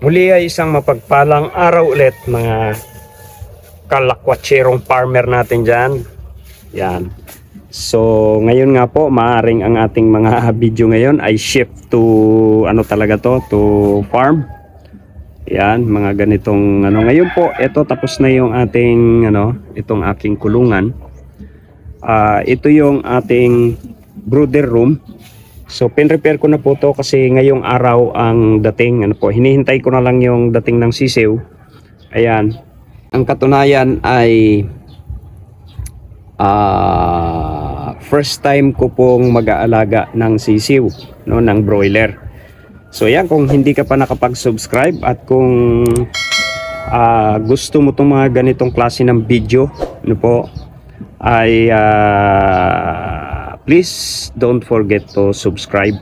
Muli ay isang mapagpalang araw ulit mga kalakwatserong farmer natin dyan. Yan. So ngayon nga po maaring ang ating mga video ngayon ay shift to ano talaga to farm. Yan, mga ganitong ano. Ngayon po, ito tapos na yung ating ano, itong aking kulungan. Ito yung ating brooder room. So pin-repair ko na po to kasi ngayong araw ang dating ano po. Hinihintay ko na lang yung dating ng sisiw. Ayan. Ang katunayan ay first time ko pong mag-aalaga ng sisiw, no, ng broiler. So yan, kung hindi ka pa nakapag-subscribe at kung gusto mo itong mga ganitong klase ng video, ano po, ay please don't forget to subscribe.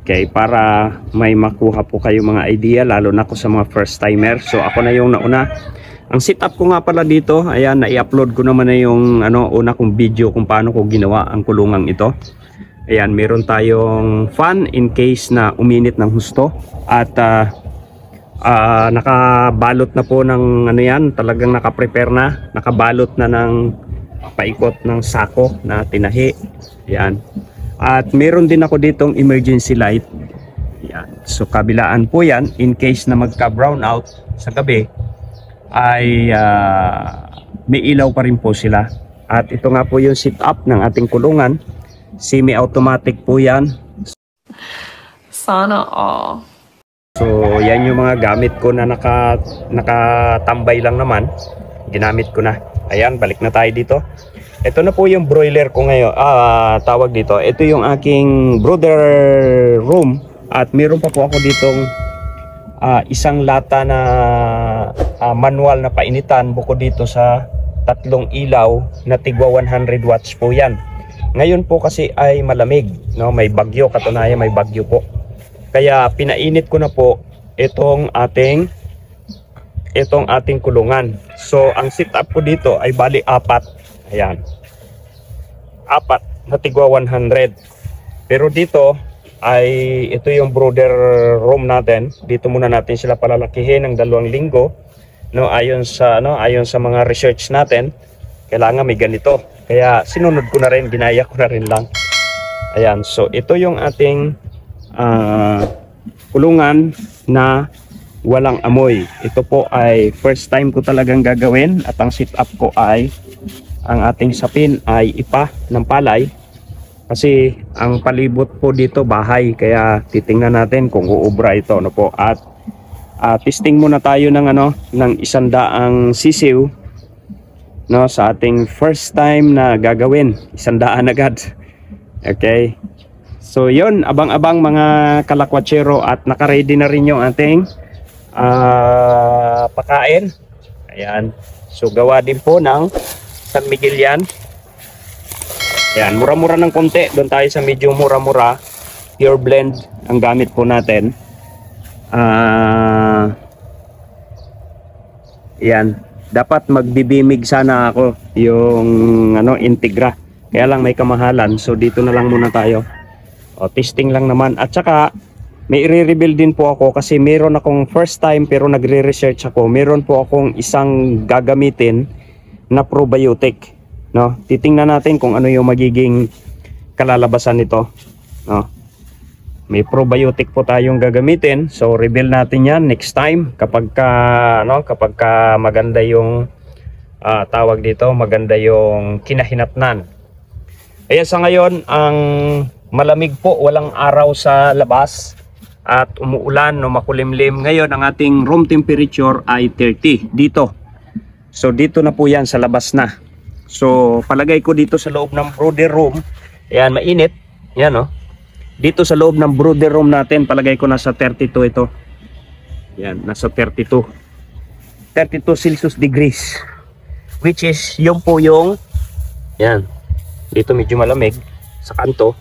Okay, para may makuha po kayo mga idea, lalo na ako sa mga first timer. So ako na yung nauna. Ang setup ko nga pala dito, ayan, na-i-upload ko naman na yung ano, una kong video kung paano ko ginawa ang kulungang ito. Ayan, meron tayong fan in case na uminit ng husto. At nakabalot na po ng ano yan, talagang nakaprepare na. Nakabalot na ng paikot ng sako na tinahi. Ayan. At meron din ako ditong emergency light. Ayan. So kabilaan po yan, in case na magka-brown out sa gabi, ay may ilaw pa rin po sila. At ito nga po yung setup ng ating kulungan. Semi-automatic po yan. Sana all. So yan yung mga gamit ko na nakatambay lang naman. Ginamit ko na. Ayan, balik na tayo dito. Ito na po yung broiler ko ngayon. Tawag dito. Ito yung aking brooder room. At meron pa po ako ditong isang lata na manual na painitan. Bukod dito sa tatlong ilaw na tigwa 100 watts po yan. Ngayon po kasi ay malamig, no? May bagyo, katunayan may bagyo po. Kaya pinainit ko na po itong ating kulungan. So ang setup ko dito ay bali 4. Ayan. 4 na tigwa 100. Pero dito ay ito yung brooder room natin. Dito muna natin sila palalakihin ng 2 linggo. No, ayon sa mga research natin, kailangan may ganito. Kaya sinunod ko na rin, ginaya ko na rin lang. Ayan, so ito yung ating kulungan na walang amoy. Ito po ay first time ko talagang gagawin. At ang setup ko ay ang ating sapin ay ipa ng palay. Kasi ang palibot po dito bahay. Kaya titingnan natin kung uubra ito, no po. At testing muna tayo ng ng 100 sisiw, no, sa ating first time na gagawin. 100 agad. Okay. So yun, abang-abang mga kalakwatsero, at naka-ready na rin yung ating pakain. Ayan. So gawa din po ng San Miguel yan. Ayan, mura-mura ng konti. Doon tayo sa medyo mura-mura. Pure blend ang gamit po natin. Yan. Dapat magbibimig sana ako yung Integra. Kaya lang may kamahalan. So dito na lang muna tayo. Testing lang naman. At saka may i-reveal din po ako kasi meron akong first time pero nagre-research ako. Meron po akong isang gagamitin na probiotic. No? Titingnan natin kung ano yung magiging kalalabasan nito. No? May probiotic po tayong gagamitin. So reveal natin yan next time kapag maganda yung tawag dito, maganda yung kinahinatnan. Ayan, sa ngayon ang malamig po, walang araw sa labas at umuulan, no, makulimlim. Ngayon ang ating room temperature ay 30 dito. So dito na po yan sa labas na. So palagay ko dito sa loob ng brooder room, ayan, mainit. Yan, no. Dito sa loob ng brooder room natin, palagay ko nasa 32 ito. Yan, nasa 32 Celsius degrees. Which is, yung po yung, yan, dito medyo malamig sa kanto.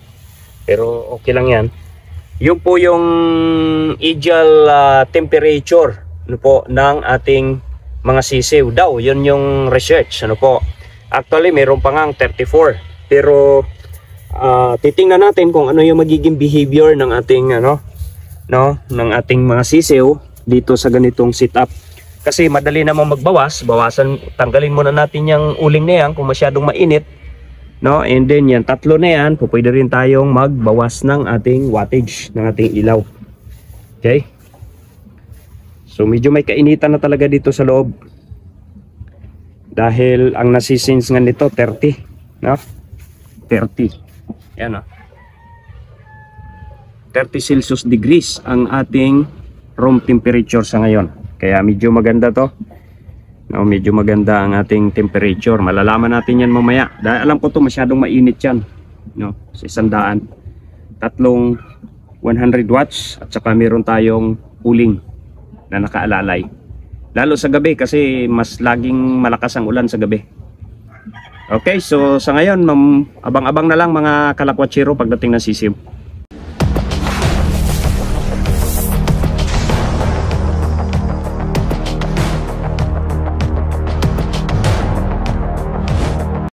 Pero okay lang yan. Yung po yung ideal temperature, ano po, ng ating mga sisiw daw. Yun yung research, ano po. Actually, mayroon pa nga 34. Pero titingnan natin kung ano yung magiging behavior ng ating ng ating mga sisiw dito sa ganitong setup. Kasi madali namang magbawas, tanggalin muna natin yung uling na yan kung masyadong mainit, no? And then yan, tatlo na yan, pwede rin tayong magbawas ng ating wattage, ng ating ilaw. Okay? So medyo may kainitan na talaga dito sa loob. Dahil ang nasisense nga nito 30, no? 30. Yan, no? 30 Celsius degrees ang ating room temperature sa ngayon. Kaya medyo maganda to. No, medyo maganda ang ating temperature. Malalaman natin yan mamaya. Dahil alam ko to masyadong mainit yan. No, sa 100. Tatlong 100 watts at saka meron tayong cooling na nakaalalay. Lalo sa gabi kasi mas laging malakas ang ulan sa gabi. Okay, so sa ngayon abang-abang na lang mga kalakwatsero pagdating ng sisim.